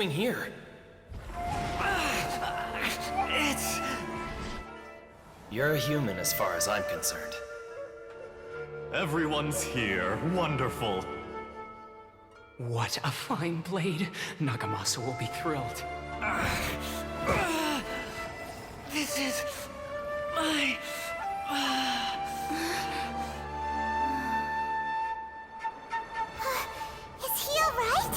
doing here? You're a human as far as I'm concerned. Everyone's here. Wonderful. What a fine blade. Nagamasa will be thrilled. This is my... Is he alright?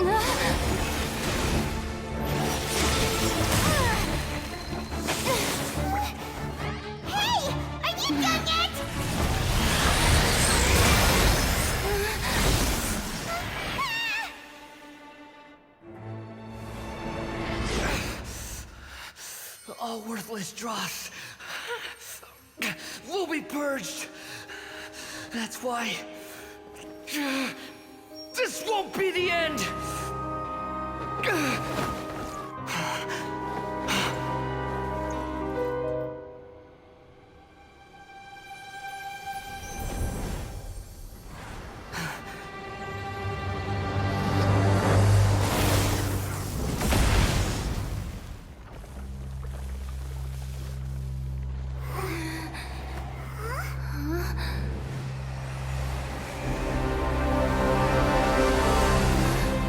No way! Hey! Are you done yet? All worthless dross will be purged. That's why this won't be the end.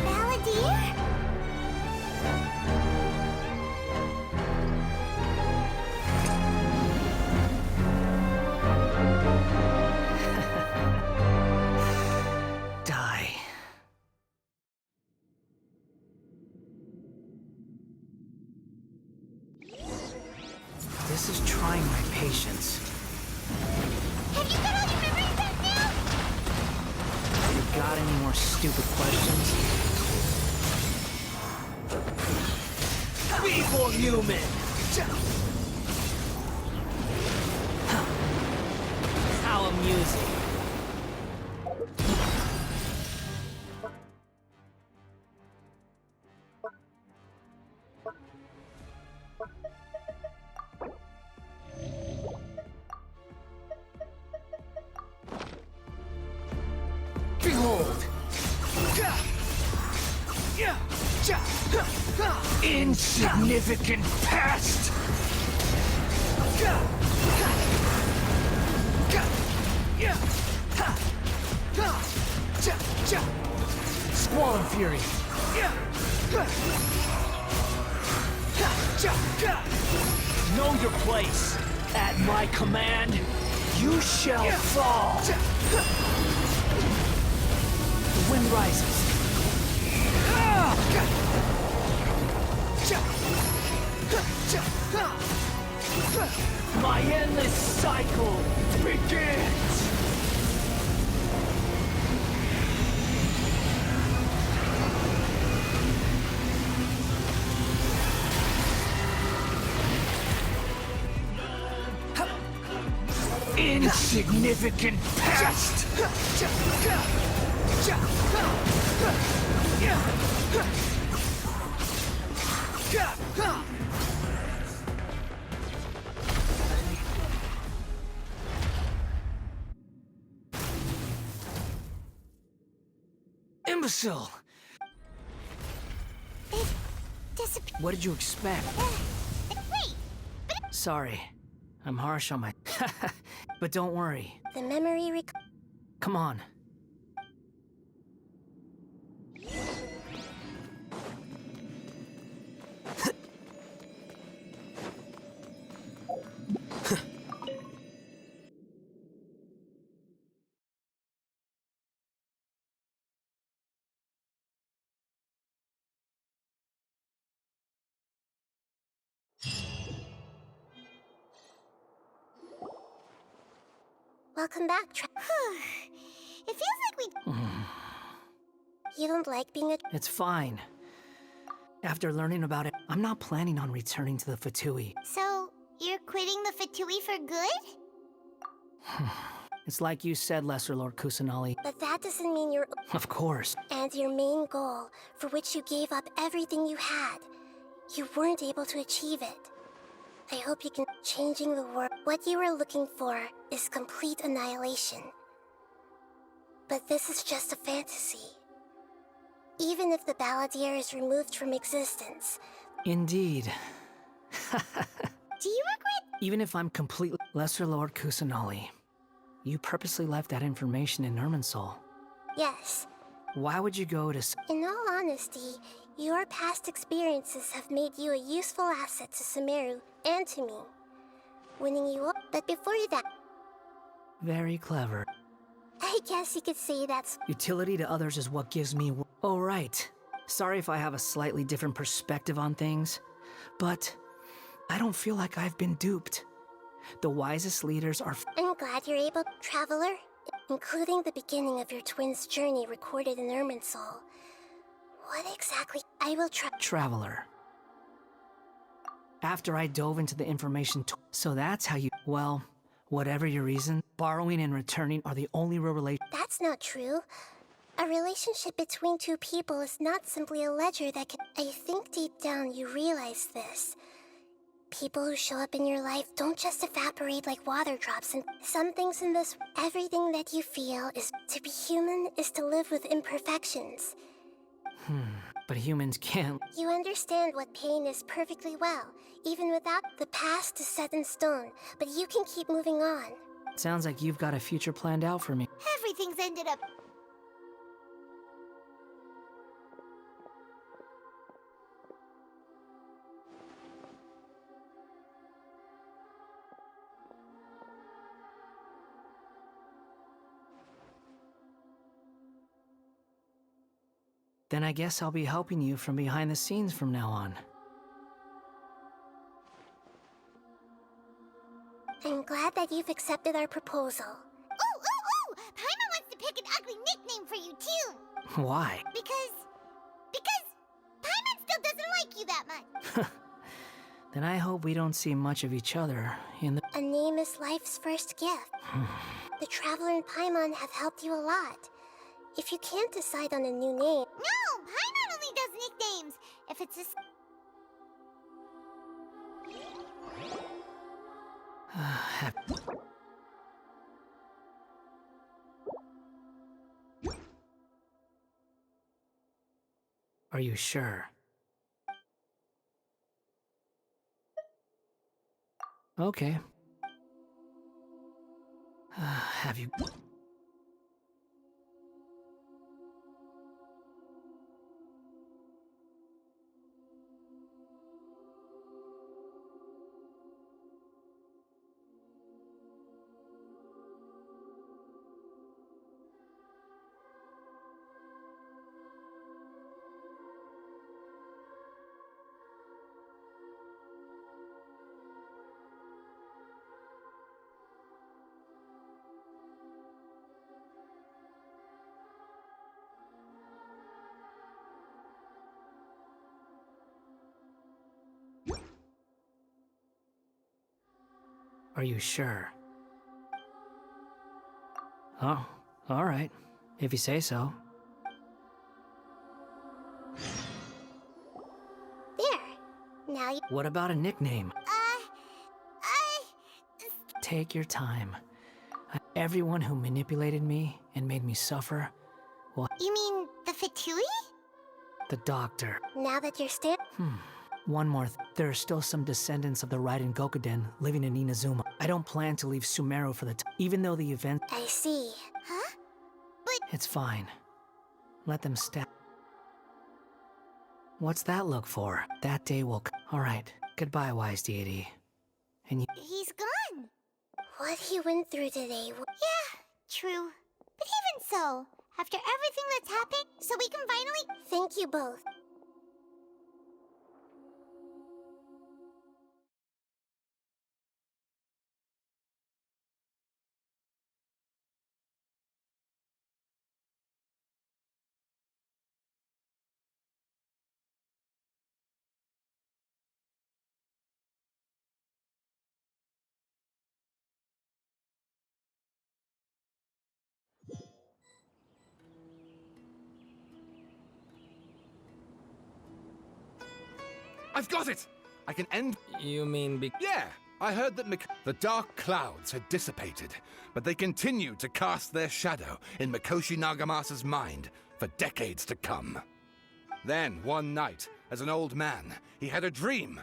Balladeer? Die. This is trying my patience. Have you got all your memories back now? You got any more stupid questions? Feeble human. How amusing. Behold. Insignificant past. Squall Fury. Know your place. At my command, you shall fall. The wind rises. My endless cycle begins! Insignificant past. Imbecile! It disappeared. What did you expect? Wait! Sorry, I'm harsh on my... But don't worry. The memory Come on. Welcome back, It feels like we... You don't like being a... It's fine. After learning about it, I'm not planning on returning to the Fatui. So, You're quitting the Fatui for good? It's like you said, Lesser Lord Kusanali. But that doesn't mean you're... Of course. And your main goal, for which you gave up everything you had, you weren't able to achieve it. I hope you can... Changing the world. What you were looking for is complete annihilation. But this is just a fantasy. Even if the Balladeer is removed from existence. Indeed. Do you regret? Even if I'm completely... Lesser Lord Kusanali, you purposely left that information in Irminsul. Yes. Why would you go to... In all honesty, your past experiences have made you a useful asset to Sumeru and to me. Winning you up, but before that... Very clever. I guess you could say that's... Utility to others is what gives me... Oh, right. Sorry if I have a slightly different perspective on things, but I don't feel like I've been duped. The wisest leaders are... I'm glad you're able... Traveler, including the beginning of your twins' journey recorded in Irminsul. What exactly... I will try... Traveler. After I dove into the information... So that's how you... Well, whatever your reason, borrowing and returning are the only real relation... That's not true. A relationship between two people is not simply a ledger that can... I think deep down you realize this. People who show up in your life don't just evaporate like water drops, and some things in this... Everything that you feel is... To be human is to live with imperfections. But humans can't... You understand what pain is perfectly well, even without... The past is set in stone, but you can keep moving on. Sounds like you've got a future planned out for me. Everything's ended up... Then I guess I'll be helping you from behind the scenes from now on. I'm glad that you've accepted our proposal. Ooh! Paimon wants to pick an ugly nickname for you, too! Why? Because Paimon still doesn't like you that much. Then I hope we don't see much of each other in the... A name is life's first gift. The Traveler and Paimon have helped you a lot. If you can't decide on a new name... No! Paimon only does nicknames! If it's a... Are you sure? Okay. Have you... Are you sure? Oh, all right. If you say so. There. Now you... What about a nickname? Take your time. Everyone who manipulated me and made me suffer, well... You mean the Fatui? The doctor. Now that you're One more there are still some descendants of the Raiden Gokuden living in Inazuma. I don't plan to leave Sumeru for the even though the event... I see. Huh? It's fine. Let them step. What's that look for? That day will... Alright, goodbye, wise deity. And you... He's gone. What he went through today... Yeah, true. But even so, after everything that's happened, so we can finally... Thank you both. I've got it! I can end... You mean Yeah! I heard that the dark clouds had dissipated, but they continued to cast their shadow in Mikoshi Nagamasa's mind for decades to come. Then, one night, as an old man, he had a dream.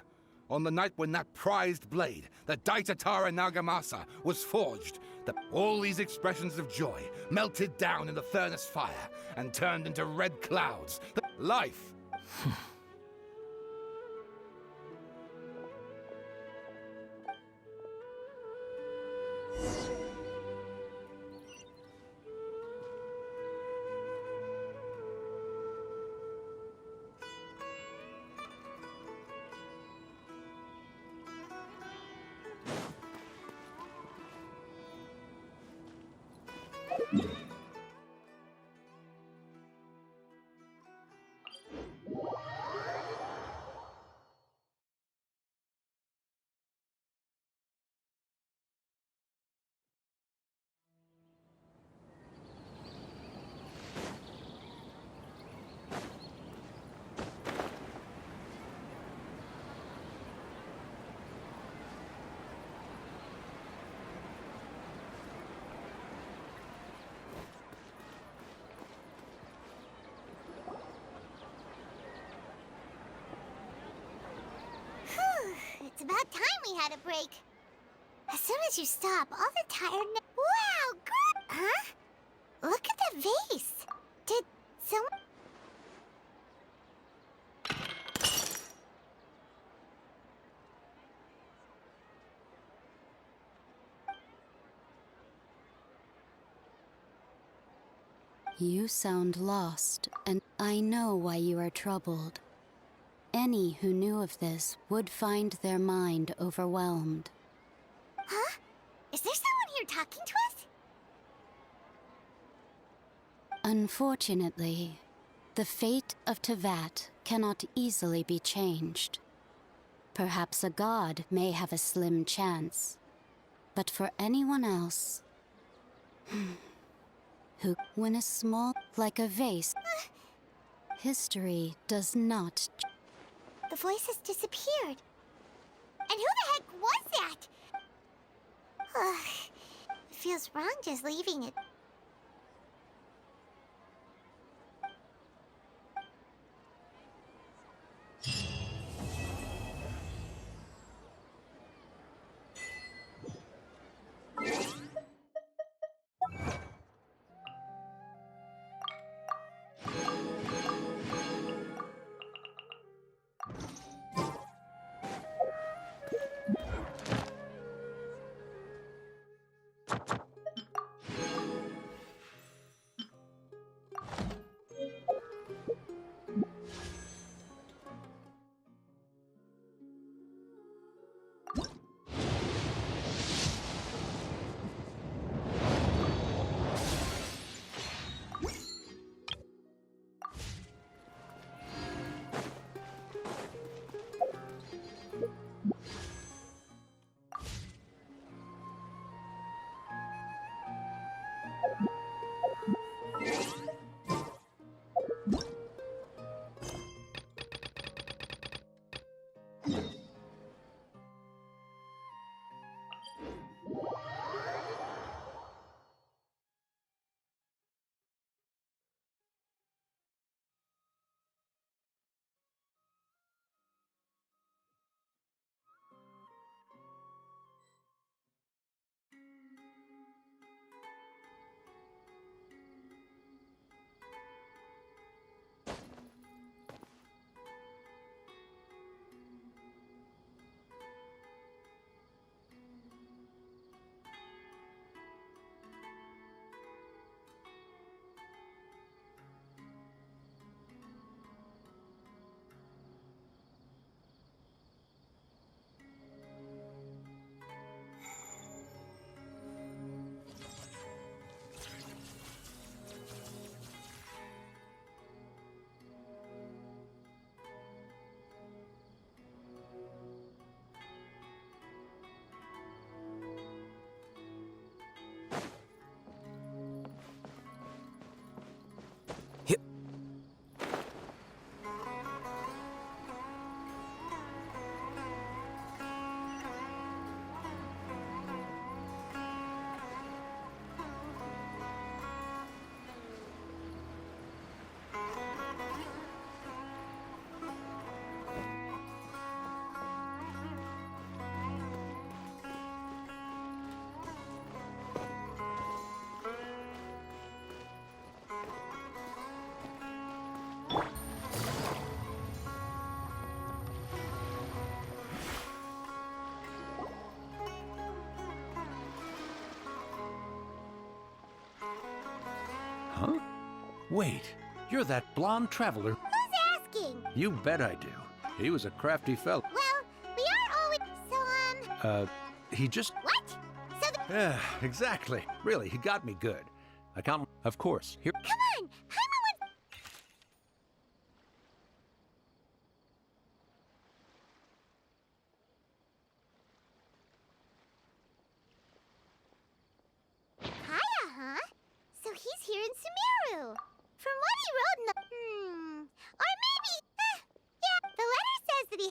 On the night when that prized blade, the Daitatara Nagamasa, was forged, that all these expressions of joy melted down in the furnace fire and turned into red clouds. Life! It's about time we had a break. As soon as you stop, all the tiredness... Wow, girl! Huh? Look at the vase. Did someone... You sound lost, and I know why you are troubled. Any who knew of this would find their mind overwhelmed. Huh? Is there someone here talking to us? Unfortunately, the fate of Tevat cannot easily be changed. Perhaps a god may have a slim chance, but for anyone else... who, when a small, like a vase, history does not... The voice has disappeared. And who the heck was that? Ugh, it feels wrong just leaving it. Wait, you're that blonde traveler. Who's asking? You bet I do. He was a crafty fellow. Well, we are always... So, He just... what? So the... Yeah, exactly. Really, he got me good. I can't... Of course. Here... Come on! Paimon wants... Kaya, huh? So he's here in Sumeru. From what he wrote in the... Or maybe... yeah, the letter says that he...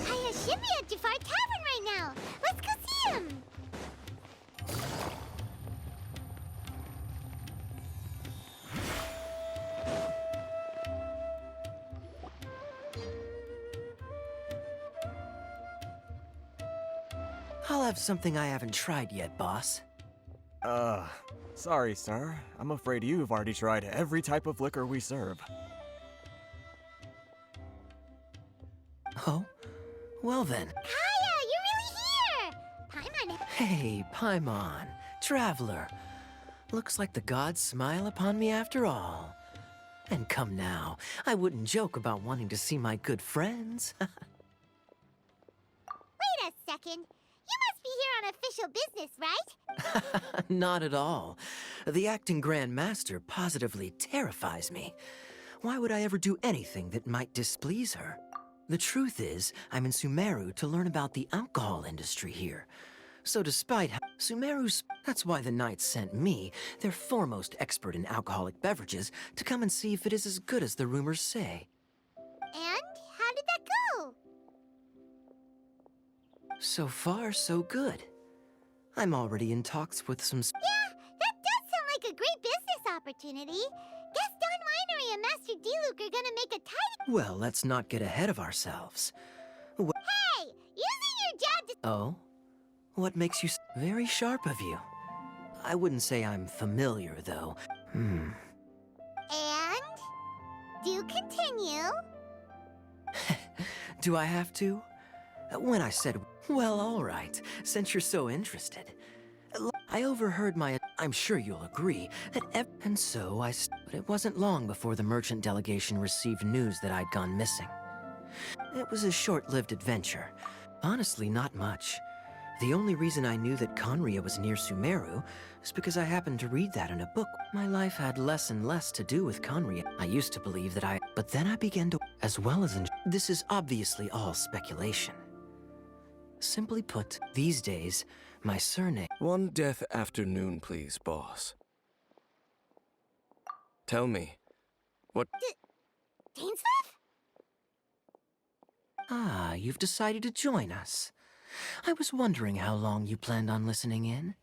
Kaya should be at Jafar Tavern right now. Let's go see him. I'll have something I haven't tried yet, boss. Sorry, sir. I'm afraid you've already tried every type of liquor we serve. Oh? Well then. Kaya, you're really here. Paimon. Hey, Paimon. Traveler. Looks like the gods smile upon me after all. And come now, I wouldn't joke about wanting to see my good friends. Wait a second. You must be here on official business, right? Not at all. The acting Grand Master positively terrifies me. Why would I ever do anything that might displease her? The truth is, I'm in Sumeru to learn about the alcohol industry here. So despite how Sumeru's... That's why the Knights sent me, their foremost expert in alcoholic beverages, to come and see if it is as good as the rumors say. And how did that go? So far, so good. I'm already in talks with some... Yeah, that does sound like a great business opportunity. Guess Don Winery and Master D-Luke are gonna make a tidy... Well, let's not get ahead of ourselves. Hey! Using your job to... Oh? What makes you... Very sharp of you. I wouldn't say I'm familiar, though. And? Do continue. Do I have to? When I said... Well, all right, since you're so interested. I overheard my... I'm sure you'll agree that and so I... But it wasn't long before the merchant delegation received news that I'd gone missing. It was a short-lived adventure. Honestly, not much. The only reason I knew that Conria was near Sumeru is because I happened to read that in a book. My life had less and less to do with Conria. I used to believe that I... But then I began to... As well as... This is obviously all speculation. Simply put, these days, my surname... One death afternoon, please, boss. Tell me, what... Dainsleif? Ah, you've decided to join us. I was wondering how long you planned on listening in.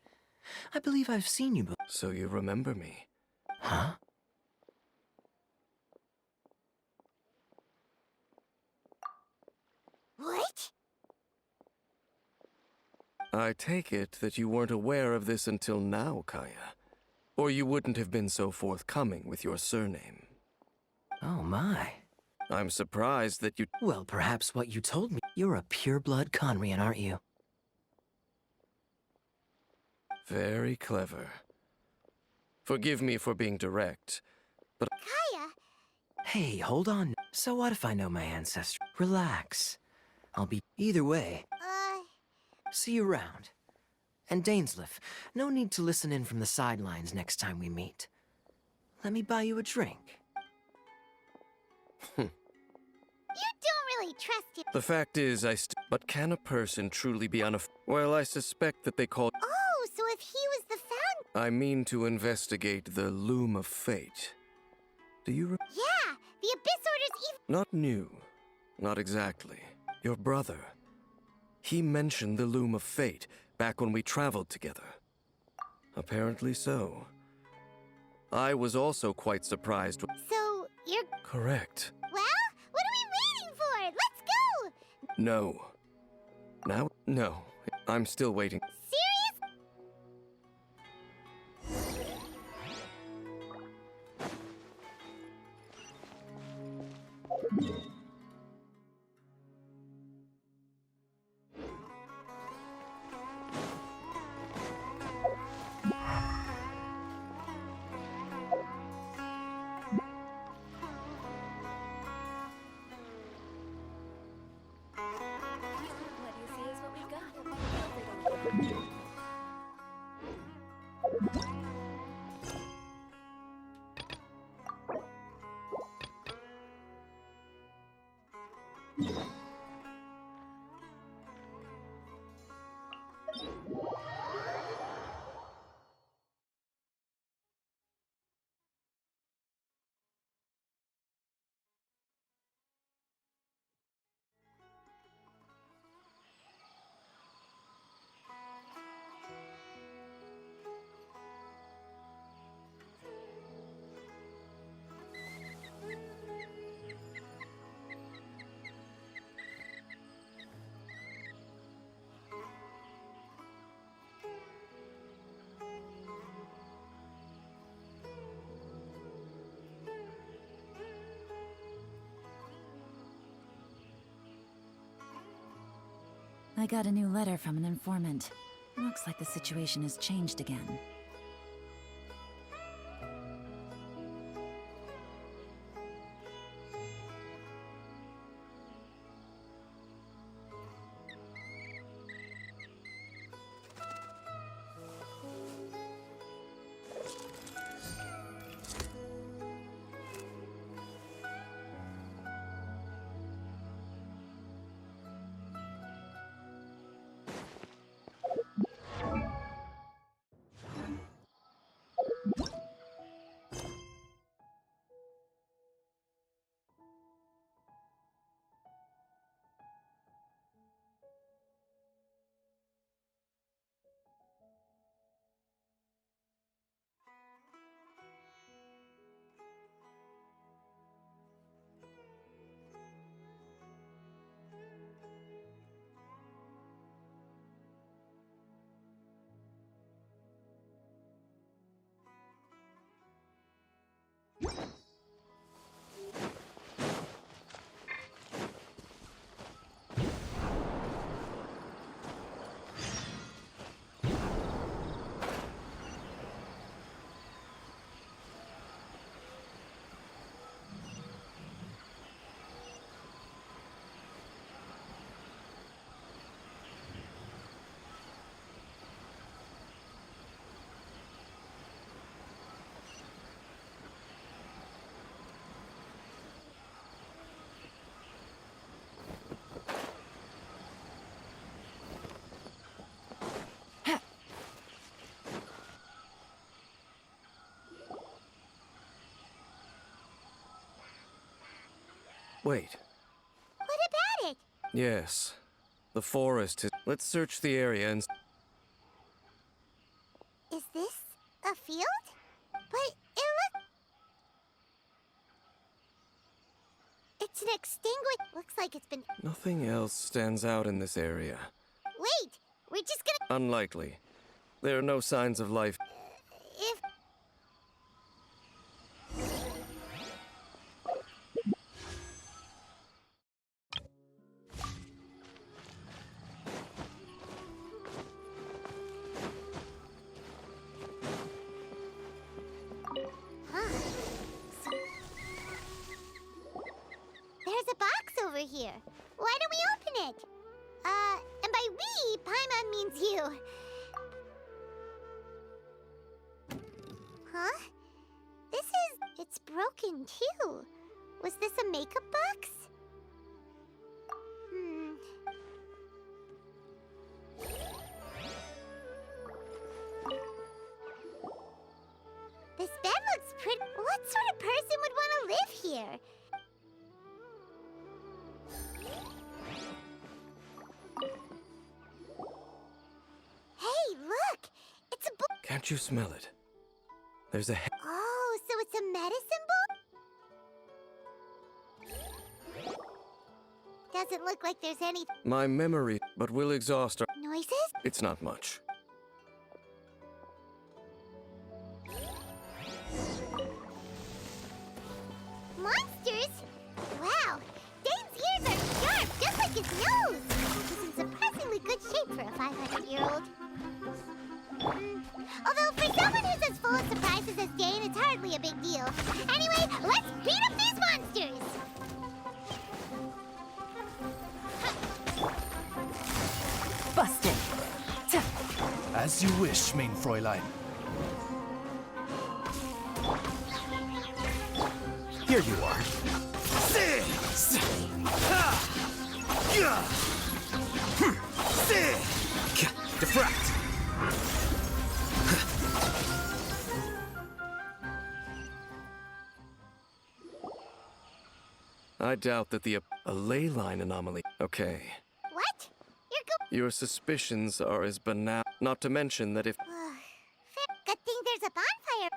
I believe I've seen you before. So you remember me? Huh? What? I take it that you weren't aware of this until now, Kaya. Or you wouldn't have been so forthcoming with your surname. Oh my. I'm surprised that you... Well, perhaps what you told me... You're a pure-blood Conrian, aren't you? Very clever. Forgive me for being direct, but... Kaya? Hey, hold on. So what if I know my ancestry? Relax. I'll be... Either way, see you around. And Dainsleif, no need to listen in from the sidelines next time we meet. Let me buy you a drink. You don't really trust him. The fact is, But can a person truly be Well, I suspect that they call... Oh, so if he was the founder... I mean to investigate the Loom of Fate. Do you Yeah, the Abyss Order's even... Not new, Not exactly. Your brother. He mentioned the Loom of Fate back when we traveled together. Apparently so. I was also quite surprised. So, you're... Correct. Well, what are we waiting for? Let's go! No. Now? No. I'm still waiting. Serious? What do you see is what we've got. I got a new letter from an informant. Looks like the situation has changed again. Wait. What about it? Yes. The forest is... Let's search the area and... Is this a field? But it looks... It's an extinguished... Looks like it's been... Nothing else stands out in this area. Wait! We're just gonna... Unlikely. There are no signs of life. If... There's a box over here. Why don't we open it? And by we, Paimon means you. Huh? It's broken too. Was this a makeup box? This bed looks pretty. What sort of person would want to live here? Don't you smell it? There's a Oh, so it's a medicine ball? Doesn't look like there's any My memory, but we'll exhaust our... noises? It's not much. Monsters? Wow, Dane's ears are sharp, just like his nose! He's in surprisingly good shape for a 500-year-old. Although for someone who's as full of surprises as Dane, it's hardly a big deal. Anyway, let's beat up these monsters! Busted. As you wish, mein Fräulein. Here you are. Defract. I doubt that a ley line anomaly... Okay. What? Your suspicions are as banal... Not to mention that if... Good thing there's a bonfire.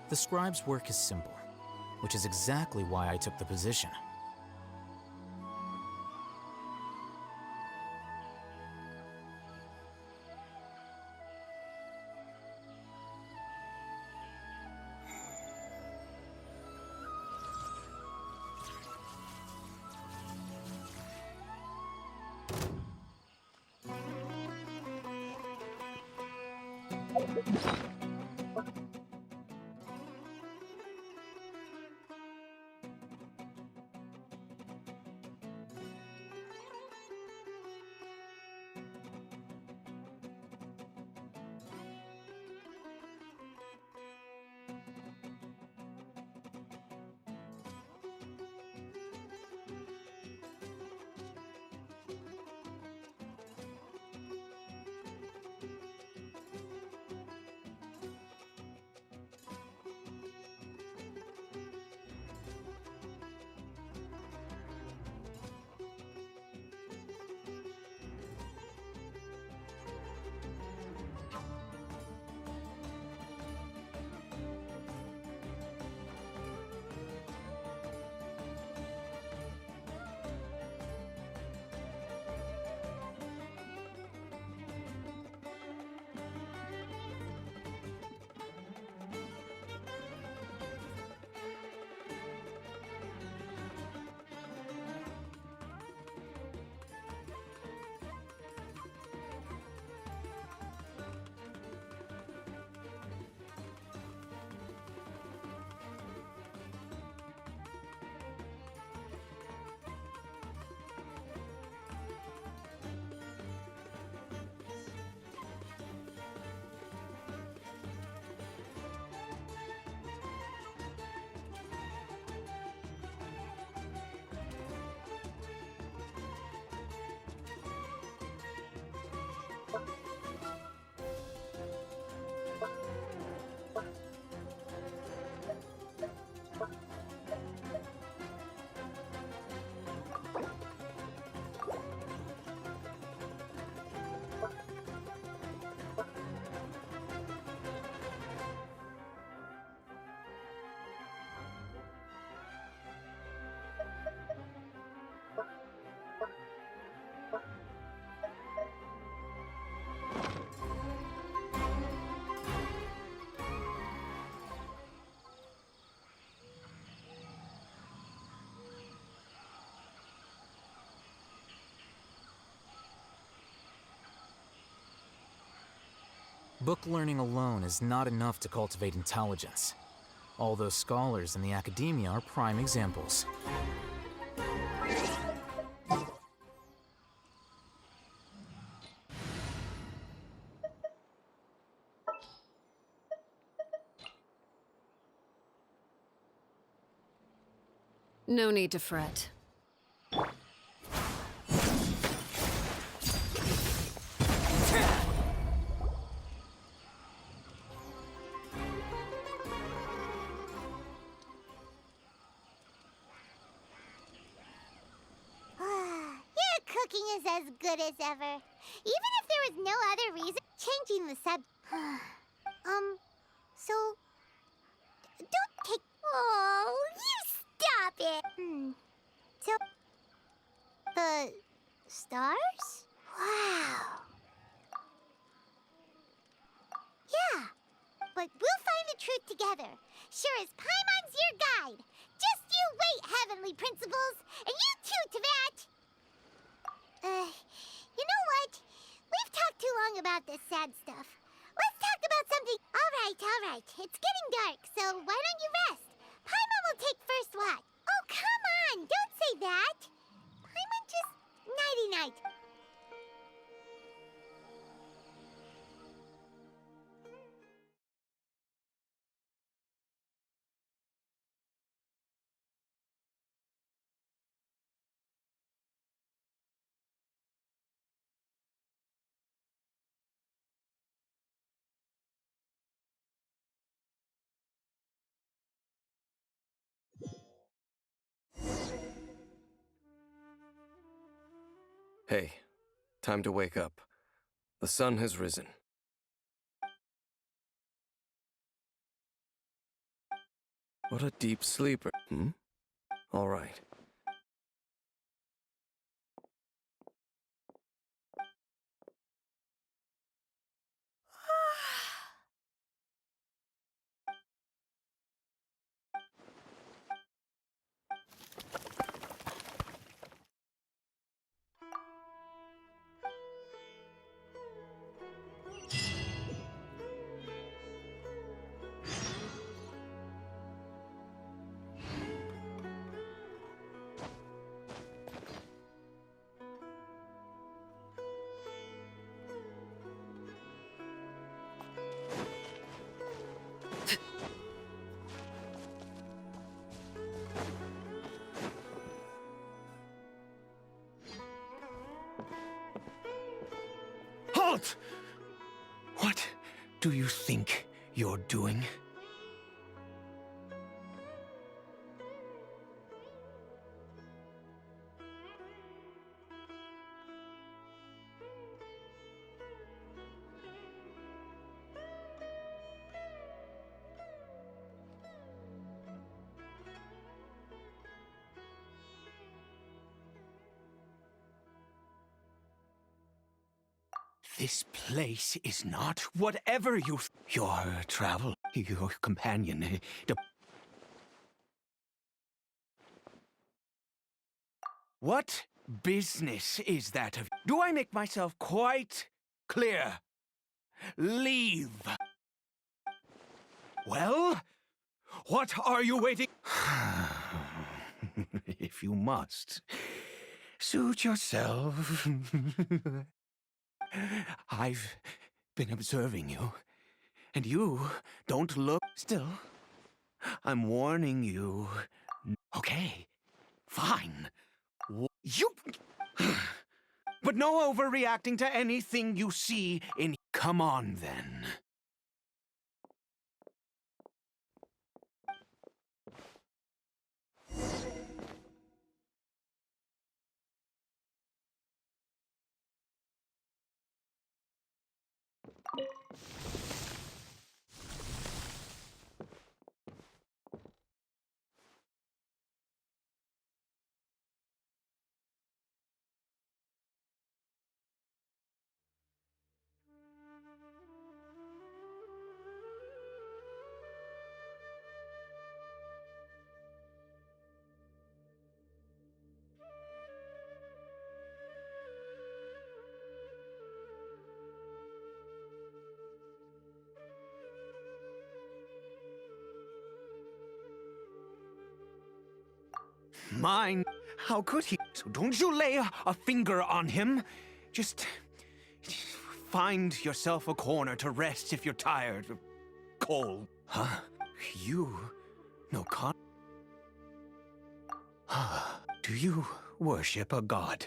The scribe's work is simple, which is exactly why I took the position. Book learning alone is not enough to cultivate intelligence. All those scholars in the academia are prime examples. No need to fret. Your cooking is as good as ever. Even if there was no other reason, changing the sub. So don't take. Oh, you stop it. So the stars? Wow. Yeah, but we'll find the truth together. Sure as Paimon's your guide. Just you wait, Heavenly Principles, and you too, Teyvat. You know what? We've talked too long about this sad stuff. Let's talk about something. All right. It's getting dark, so why don't you rest? Paimon will take first watch. Oh, come on! Don't say that. Paimon just nighty-night. Hey, time to wake up. The sun has risen. What a deep sleeper. All right. Halt! What do you think you're doing? This place is not whatever your travel, your companion. What business is that of? Do I make myself quite clear? Leave. Well, what are you waiting? If you must, suit yourself. I've been observing you, and you don't look still. I'm warning you. Okay, fine. You... But no overreacting to anything you see in... Come on, then. mine. How could he? So don't you lay a finger on him. Just find yourself a corner to rest if you're tired. Cole. Huh? You? No con... Do you worship a god?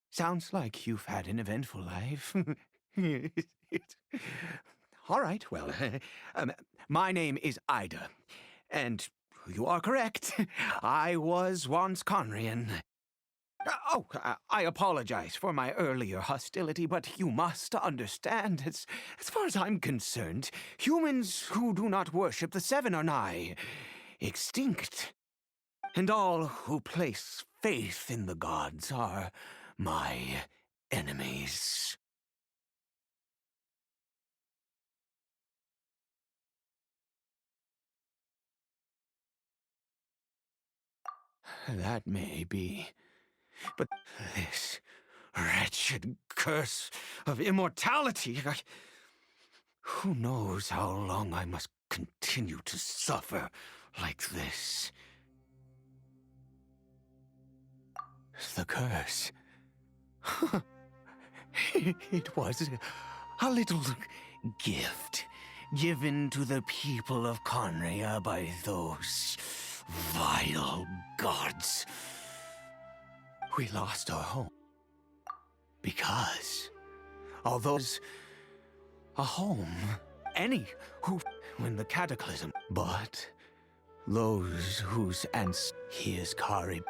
Sounds like you've had an eventful life. All right, well, my name is Ida, and you are correct. I was once Conrian. I apologize for my earlier hostility, but you must understand, as far as I'm concerned, humans who do not worship the Seven are nigh extinct. And all who place faith in the gods are my enemies. That may be, but this wretched curse of immortality, who knows how long I must continue to suffer like this? The curse. It was a little gift given to the people of Conria by those vile gods. We lost our home because, although it's a home, any who, when the cataclysm, but those whose he is Kari.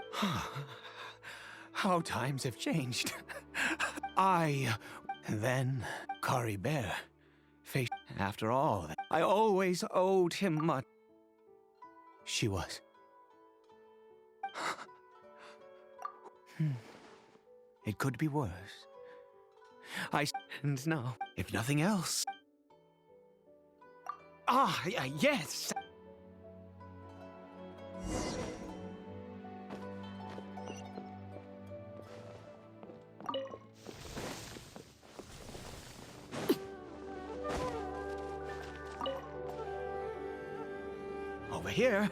How times have changed. Then Kari Bear, faced. After all, I always owed him much. She was. It could be worse. And now, if nothing else. Yes! Over here.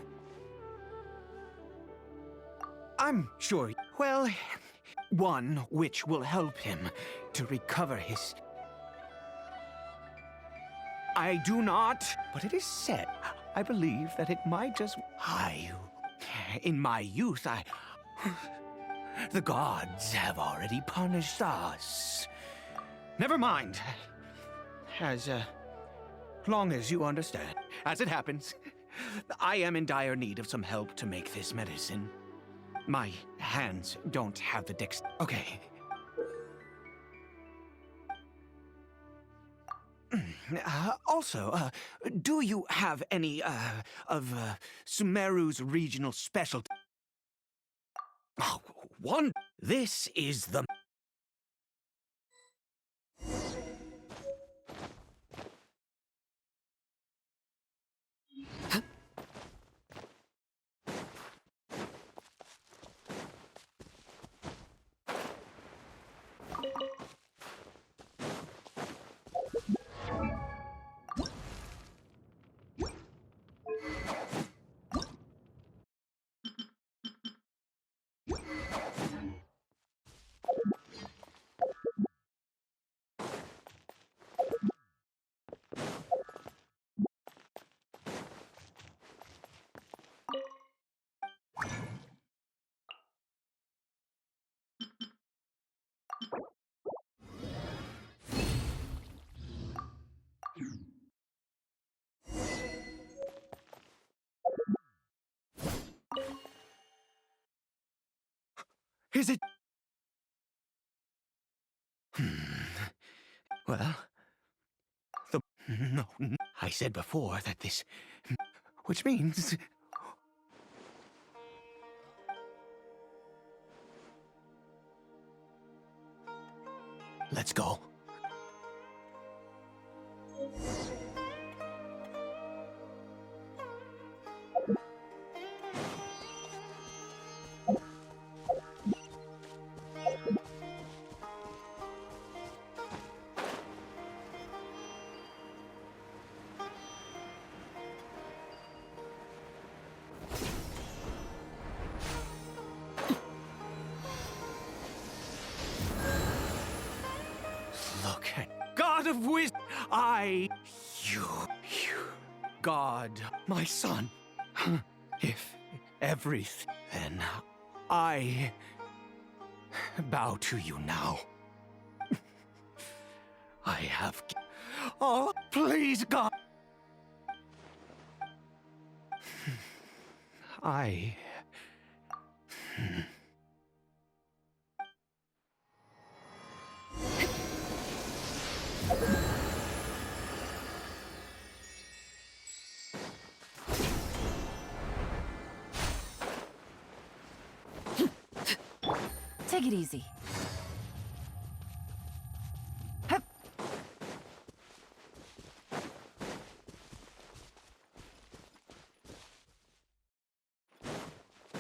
I'm sure, well, one which will help him to recover his... I do not, but it is said, I believe that it might just... In my youth, the gods have already punished us. Never mind. As long as you understand. As it happens, I am in dire need of some help to make this medicine. My hands don't have the Okay. Also, do you have any, of Sumeru's regional specialty? Oh, one. This is the... Is it... Well... No, I said before that this... Which means... Let's go. word of wisdom. You, God, my son. If everything, then I bow to you now. I have. Oh, please, God. I. Take it easy. Hup.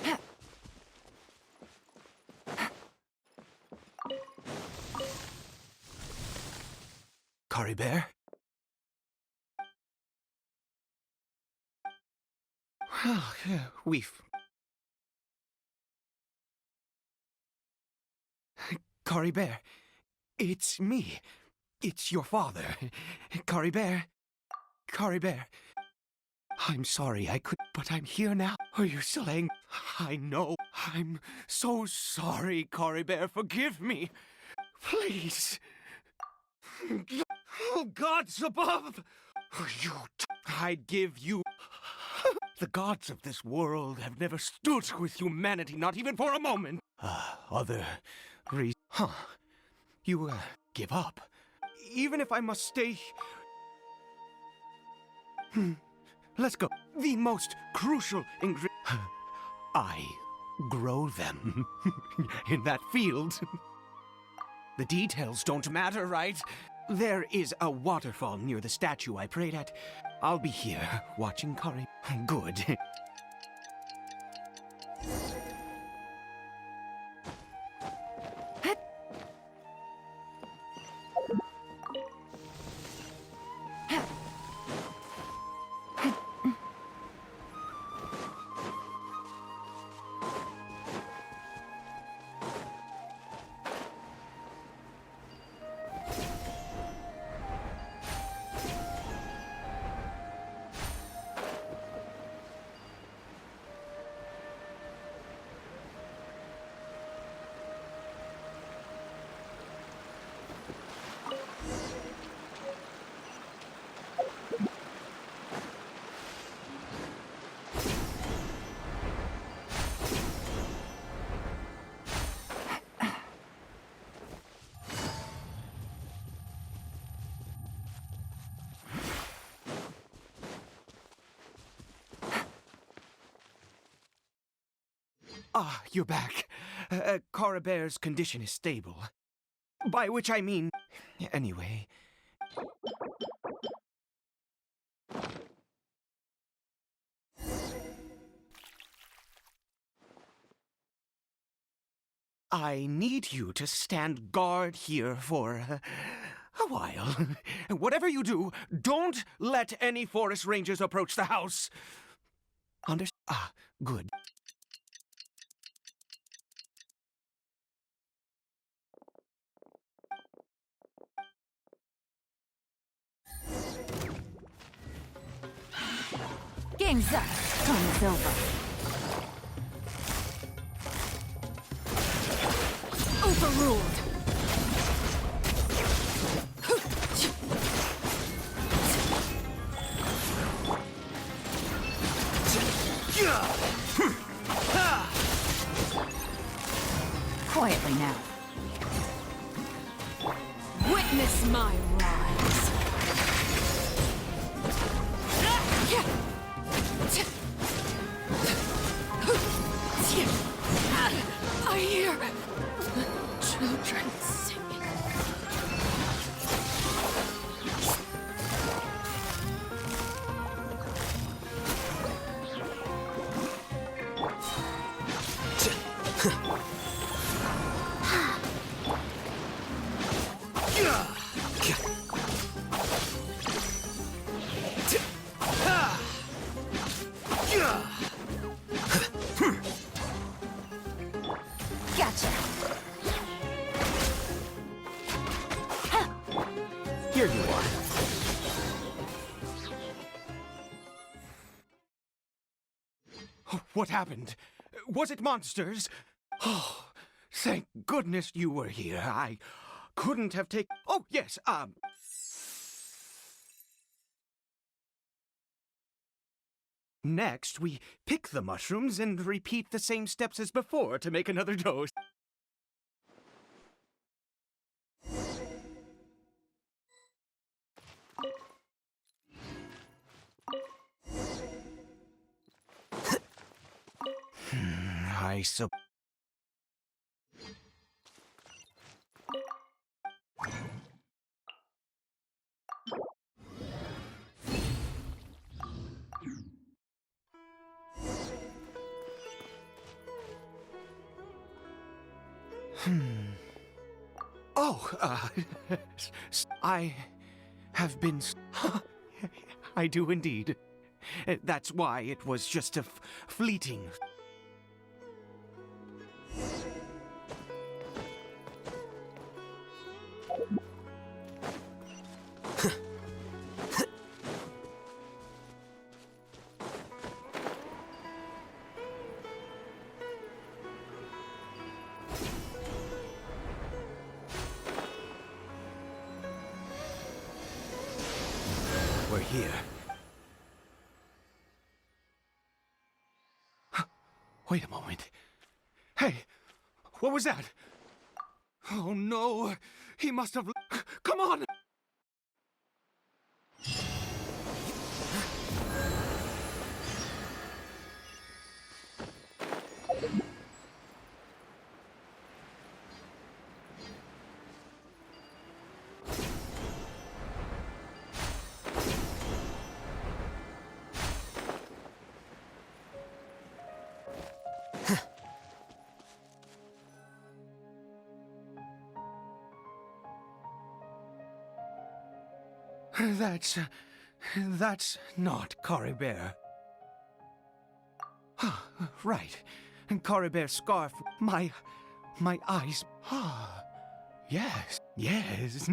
Hup. Curry Bear? Well, we've... Curry Bear, it's me. It's your father. Curry Bear. Curry Bear. I'm sorry I could, but I'm here now. Are you still angry? I know. I'm so sorry, Curry Bear. Forgive me. Please. Oh, gods above! I'd give you... The gods of this world have never stood with humanity, not even for a moment. Other reasons... Huh. You, give up. Even if I must stay... Let's go. The most crucial ingredient... I grow them in that field. The details don't matter, right? There is a waterfall near the statue I prayed at. I'll be here, watching Curry. Good. Ah, you're back. Curry Bear's condition is stable. By which I mean... Anyway... I need you to stand guard here for... a while. Whatever you do, don't let any forest rangers approach the house. Ah, good. Game's up. Time's over. Overruled. Quietly now. Witness my rise. I hear children singing. Gotcha. Here you are. Oh, what happened? Was it monsters? Oh, thank goodness you were here. I couldn't have taken... Oh, yes, Next, we pick the mushrooms and repeat the same steps as before to make another dose. I sup... Oh, I have been... I do indeed. That's why it was just a fleeting... We're here. Wait a moment. Hey, what was that? Oh no, he must have... Come on! That's not Coribert. Right. Coribert's scarf. My eyes. Ah, yes, yes.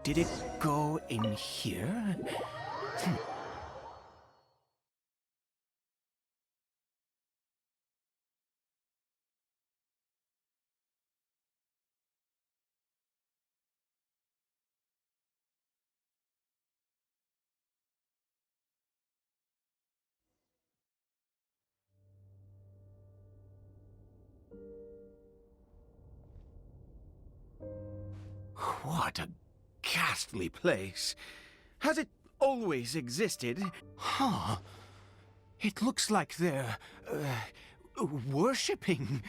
Did it go in here? What a ghastly place. Has it always existed? Huh. It looks like they're, worshipping.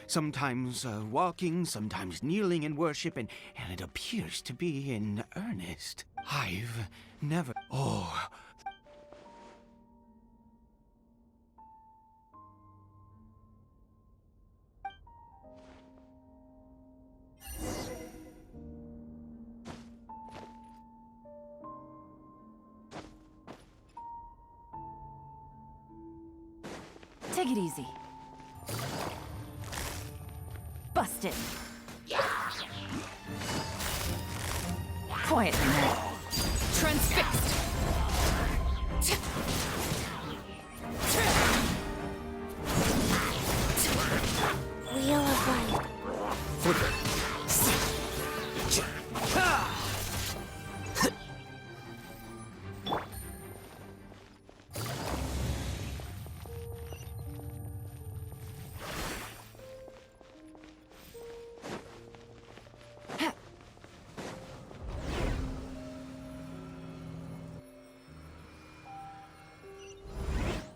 Sometimes walking, sometimes kneeling in worship, and it appears to be in earnest. I've never... Oh... Take it easy. Busted. Quietly now. Transfixed! Wheel of Life.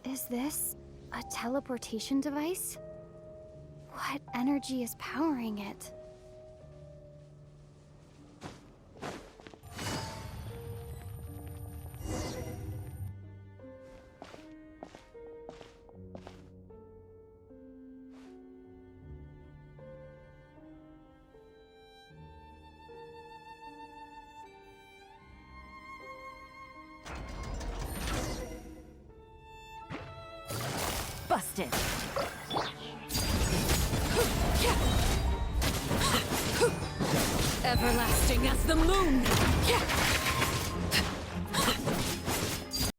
Is this a teleportation device? What energy is powering it? Busted. Everlasting as the moon!